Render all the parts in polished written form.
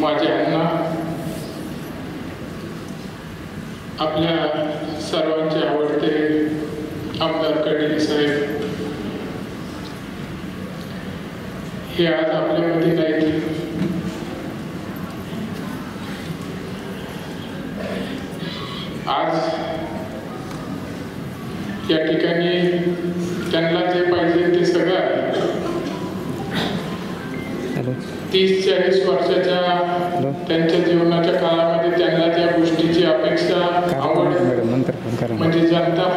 माझे अण्णा, आपल्या सर्वांचे आवडते आमदार कर्डिले साहेब हे आज आपल्यामध्ये नाहीत. आज या ठिकाणी त्यांना जे पाहिजे ते सगळं आहे. 30-40 वर्षाच्या त्यांच्या जीवनाच्या काळामध्ये त्यांना त्या गोष्टीची अपेक्षा, आवड म्हणजे जनता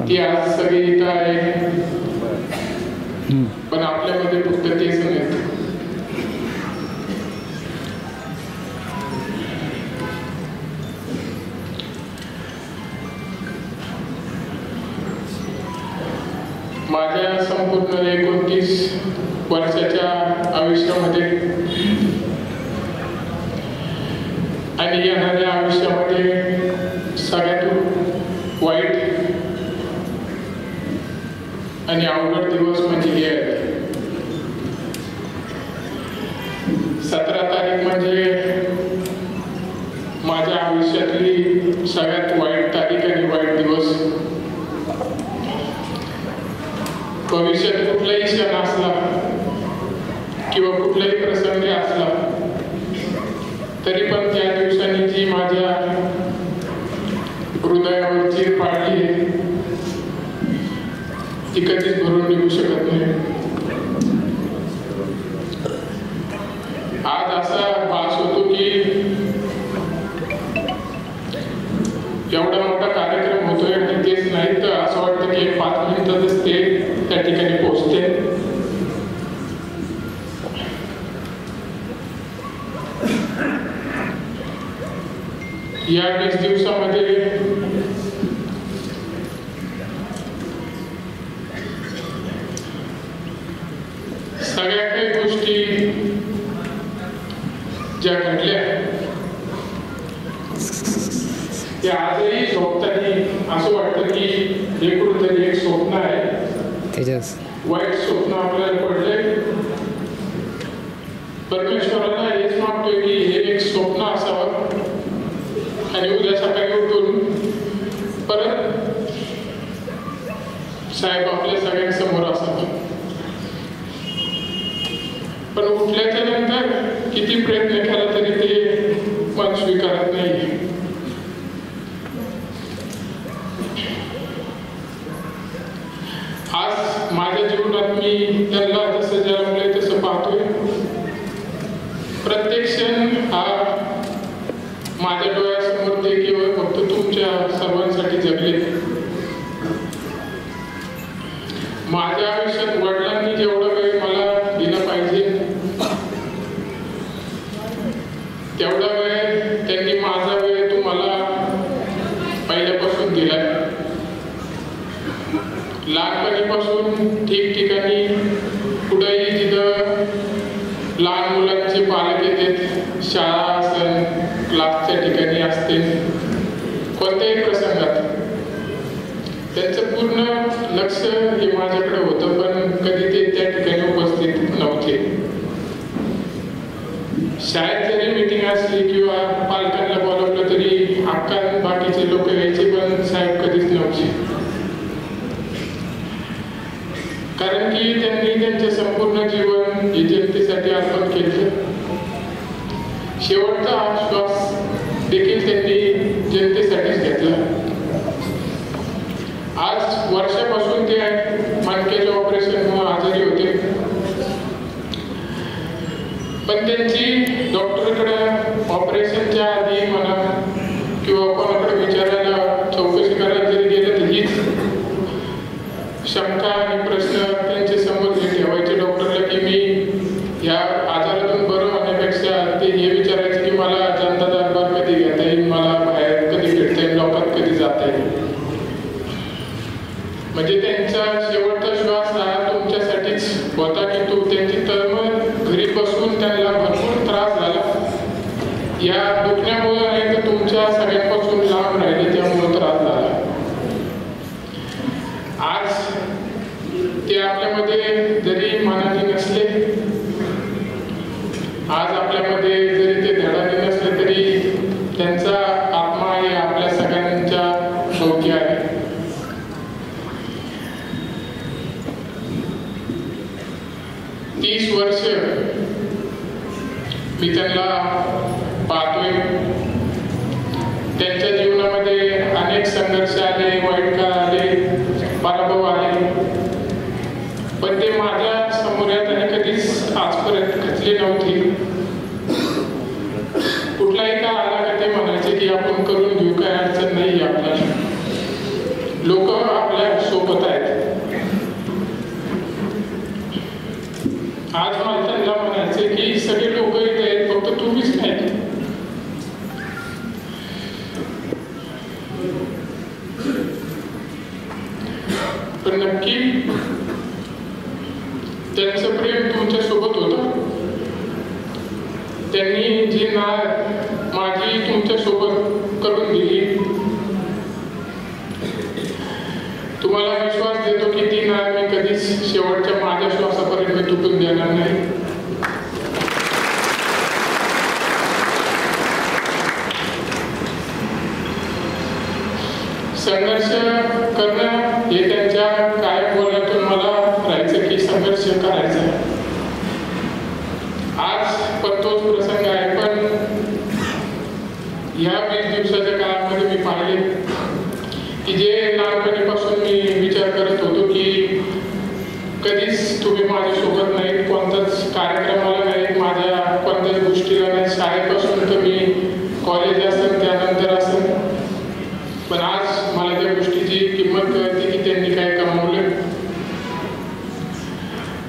ती आज सगळी इथं आहे. पण आपल्यामध्ये फक्त तेच नाही. माझ्या संपूर्ण 29 वर्षाच्या आयुष्यामध्ये आणि येणाऱ्या आयुष्यामध्ये सगळ्यात वाईट आणि अवघड दिवस म्हणजे हे आहे. 17 तारीख म्हणजे माझ्या आयुष्यातली सगळ्यात वाईट तारीख आणि वाईट दिवस. भविष्यात कुठलाही क्षण असला किंवा कुठलाही प्रसंग असला तरी पण त्या दिवसांनी जी माझ्या हृदयावर चीर पाडली आहे ती कधीच भरून निघू शकत नाही. आज असा भास होतो की एवढा मोठा कार्यक्रम होतोय आणि तेच नाही तर असं वाटतं की 5 मिनिटातच ते त्या ठिकाणी पोहोचते. या 20 दिवसामध्ये सगळ्या काही गोष्टी ज्या घडल्या त्या आजही झोपताना असं वाटतं की हे कुठेतरी एक स्वप्न आहे. वाईट स्वप्न आपल्याला पडलंय. परमेश्वराला हेच मागतोय की हे एक स्वप्न असावं आणि उद्या सकाळी उठून परत साहेब आपल्या सगळ्यांसमोर असावं. पण उठल्याच्या नंतर किती प्रयत्न केला तरी ते मन स्वीकारत नाही. आज माझ्या जीवनात मी त्यांना जसं जन्मलंय तसं पाहतोय. प्रत्येक क्षण हा माझ्या डोळ्यासमोर ते केवळ फक्त तुमच्या सर्वांसाठी जगले. माझ्या आयुष्यात वडिलांनी जेवढा वेळ मला दिला पाहिजे तेवढा वेळ त्यांनी माझा वेळ तुम्हाला पहिल्यापासून दिलाय. लहानपणीपासून ठिकठिकाणी कुठेही जिथं लहान मुलांचे पालक येतात, शाळा असेल, क्लासच्या ठिकाणी असते, कोणत्याही प्रसंगात त्यांचं पूर्ण लक्ष हे माझ्याकडे होतं. पण कधी ते त्या ठिकाणी उपस्थित नव्हते. शाळेत जरी मीटिंग असली किंवा पालकांना बोलावलं तरी अक्का बाकीचे लोक यायचे पण साहेब कधीच नव्हते. कारण की त्यांनी त्यांचे संपूर्ण जीवन ही जनतेसाठी अर्पण केले. शेवटचा श्वास देखील त्यांनी जनतेसाठीच घेतला. आज वर्षापासून ते मणक्याच्या ऑपरेशनमुळे आजारी होते. पण त्यांची डॉक्टरकडे ऑपरेशनच्या आधी म्हणा किंवा कोणाकडे विचारायला चौकशी करायला जरी गेलं तर हीच शंका आणि प्रश्न त्यांच्या समोर जे ठेवायचे डॉक्टरला की मी या आजारातून बरं होण्यापेक्षा ते हे विचारायचे की मला जनता दरबार त्यांचा आत्मा हे आपल्या सगळ्यांच्या भोवती आहे. तीस वर्ष मी त्यांना पाहतोय. त्यांच्या जीवनामध्ये अनेक संघर्ष आले, वाईट काळ आले, पराभव आले, पण ते माझ्या समोर त्यांनी कधीच आजपर्यंत खचले नव्हते. कुठलाही काळ आला का ते म्हणायचे की आपण करून घेऊ, काय अडचण नाही आपल्याला, लोक आपल्या सोबत आहेत. आज मला त्यांना म्हणायचे की सगळे लोक इथे आहेत, फक्त तुम्हीच नाही. पण नक्की त्यांचं प्रेम तुमच्या सोबत होतं. त्यांनी जी नाळ माझी तुमच्या सोबत करून दिली, तुम्हाला विश्वास देतो की ती नाळ मी कधीच शेवटच्या माझ्या श्वासापर्यंत तुटून देणार नाही. संघर्ष करणं हे त्यांच्या कायम बोलण्यातून मला राहायचं की संघर्ष करायचा. आज पण तोच प्रसंग आहे. पण या 20 दिवसाच्या काळामध्ये मी पाहिले की जे लहानपणीपासून मी विचार करत होतो की कधीच तुम्ही माझ्यासोबत नाही, कोणताच कार्यक्रमाला नाही, माझ्या कोणत्याच गोष्टीला नाही, शाळेपासून तर मी कॉलेज असेल त्यानंतर असेल, पण आज मला त्या गोष्टीची किंमत कळते की त्यांनी काय कमावलं.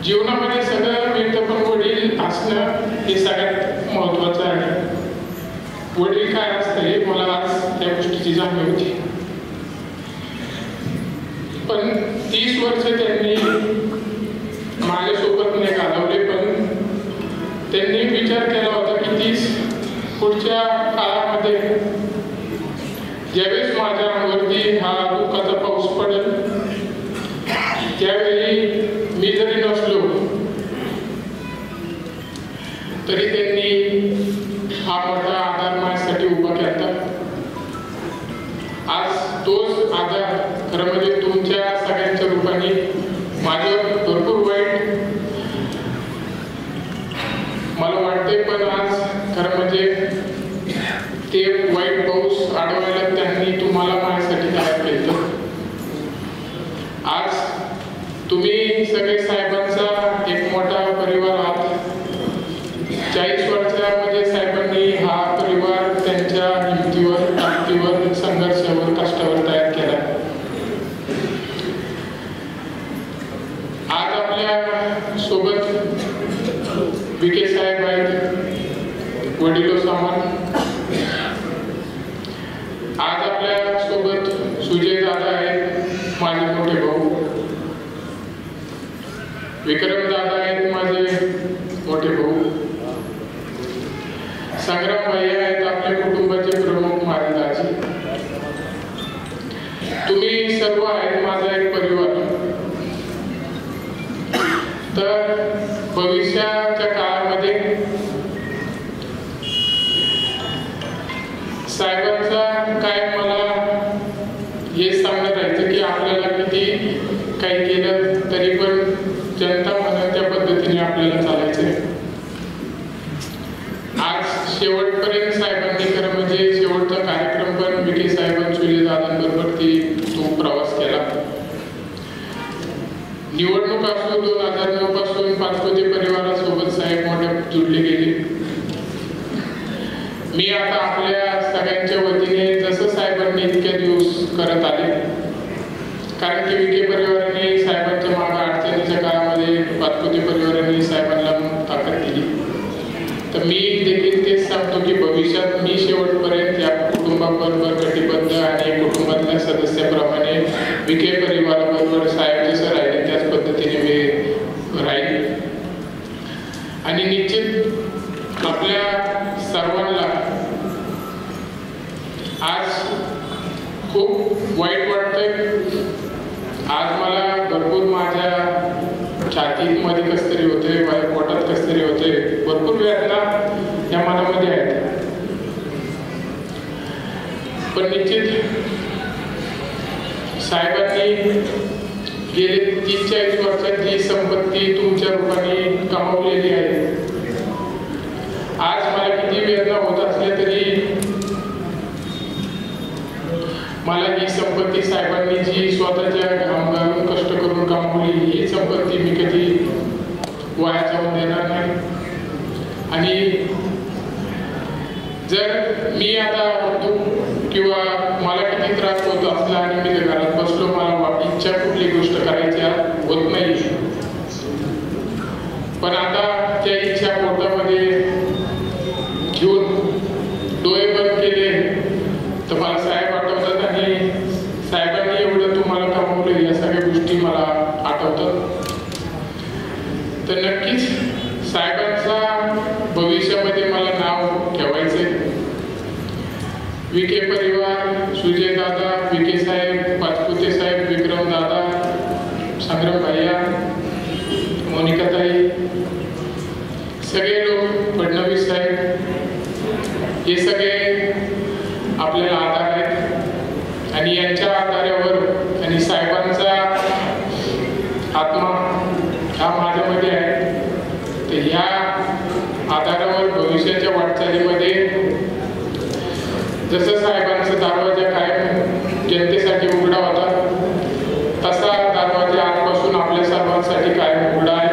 जीवनामध्ये सगळं मिळतं, पण वडील असणं हे सगळ्यात महत्वाचं आहे. वडील काय असतं हे मला आज त्या गोष्टीची जाणीव होती. पण 30 वर्ष त्यांनी माझ्यासोबत नाही घालवले, पण त्यांनी विचार केला होता की पुढच्या काळामध्ये ज्यावेळेस माझ्या अंगावरती हा दुःखाचा पाऊस पडेल, त्यावेळी मी जरी नसलो तरी त्यांनी हा मोठा आधार माझ्यासाठी उभा केला. आज तोच आधार खरं म्हणजे तुमच्या सगळ्यांच्या रूपाने माझ्यावर भरपूर वाईट मला वाटते, पण आज खरं म्हणजे ते वाईट पाऊस अडवायला त्यांनी तुम्हाला माझ्यासाठी तयार केलं. आज तुम्ही सगळे साहेबांचा एक मोठा परिवार आहात. 40 वर्षामध्ये साहेबांनी हा परिवार त्यांच्या हिमतीवर, ताकदीवर, संघर्षावर, कष्टावर तयार केला. आज आपल्या सोबत विखे साहेब आहेत, वडिलो समान. आज आपल्या सोबत सुजय दादा आहेत, माझे मोठे भाऊ. विक्रम दादा आहेत, माझे मोठे भाऊ. संग्राम भैया आहेत, आपल्या कुटुंबाचे प्रमुख, माझे दाजी. तुम्ही सर्व आहेत माझा एक परिवार. तर भविष्याच्या काळामध्ये साहेबांचा काय मला हे सांगत राहायचं की आपल्याला किती काही केलं तरी पण जनता म्हणून त्या पद्धतीने आपल्याला चालायचंय. आज शेवटपर्यंत साहेबांनी खरं म्हणजे शेवटचा कार्यक्रम पण विखे साहेबांनी सुजय दादांबरोबर तो प्रवास केला. निवडणूक असो 2009 पासून पाचपती परिवारासोबत साहेब मोठ्या जुडले गेले. मी आता आपल्या सगळ्यांच्या वतीने जसं साहेबांनी इतक्या दिवस करत आले, कारण की विखे परिवाराने साहेबांच्या मागे अडचणीच्या काळामध्ये पाचपती परिवाराने साहेबांना ताकद दिली. तर मी देखील तेच सांगतो की भविष्यात मी शेवटपर्यंत या कुटुंबाबरोबर कटिबद्ध आणि कुटुंबातल्या सदस्याप्रमाणे विखे परिवाराबरोबर साहेब जसं राहिले त्याच पद्धतीने मी राहील. आणि निश्चित आपल्या सर्वांना आज खूप वाईट वाटतंय. आज मला भरपूर माझ्या छातीमध्ये कसतरी होते, पोटात कसतरी होते, भरपूर वेदना या मनामध्ये आहेत. पण निश्चित साहेबांनी गेले 30-40 वर्षात जी संपत्ती तुमच्या रूपाने कमावलेली आहे, आज मला किती वेदना होत असल्या तरी मला ही संपत्ती साहेबांनी जी स्वतःच्या घाम घालून कष्ट करून कमावली, ही संपत्ती मी कधी वाया जाऊन देणार नाही. आणि जर मी आता होतो किंवा मला किती त्रास होत असला आणि मी घरात बसलो, मला इच्छा कुठली गोष्ट करायची होत नाही, पण आता त्या इच्छा पोटामध्ये घेऊन डोळे बंद केले तर मला साहेब आठवतात आणि साहेबांनी एवढं तुम्हाला कमावलं या सगळ्या गोष्टी मला आठवतात. तर नक्कीच साहेबांचा भविष्यामध्ये मला नाव ठेवायचंय. विखे परिवार, सुजय दादा, विखे साहेब, पाचपुते साहेब, विक्रम दादा, संग्राम भैया, मोनिका ताई, सगळे लोक, फडणवीस साहेब, हे सगळे आपल्याला आधार आहेत आणि यांच्या आधारावर आणि साहेबांचा आत्मा हा माझ्यामध्ये आहे. तर ह्या आधारावर भविष्याच्या वाटचालीमध्ये जसं साहेबांचा दरवाजा कायम जनतेसाठी उघडा होता, तसा दरवाजा आजपासून आपल्या सर्वांसाठी कायम उघडा आहे.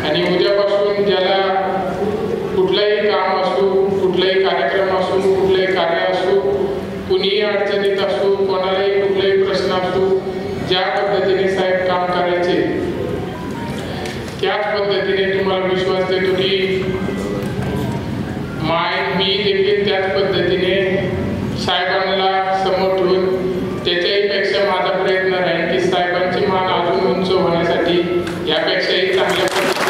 आणि उद्यापासून ज्याला कुठलंही काम असो, कुठलाही कार्यक्रम असो, कुठलंही कार्य असो, कुणीही अडचणीत असो, कोणालाही कुठलाही प्रश्न असो, ज्या पद्धतीने साहेब काम करायचे त्याच पद्धतीने तुम्हाला विश्वास देतो की मी देखील त्याच पद्धतीने साहेबांना समोर ठेवून त्याच्याही पेक्षा माझा प्रयत्न राहील की साहेबांची मान अजून उंच होण्यासाठी यापेक्षाही चांगल्या पद्धतीने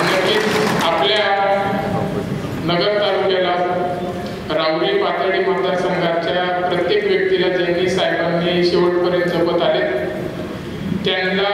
नक्कीच आपल्या नगर तालुक्याला राहुरी पाथर्डी मतदारसंघाच्या प्रत्येक व्यक्तीला ज्यांनी साहेबांनी शेवटपर्यंत जपत आले त्यांना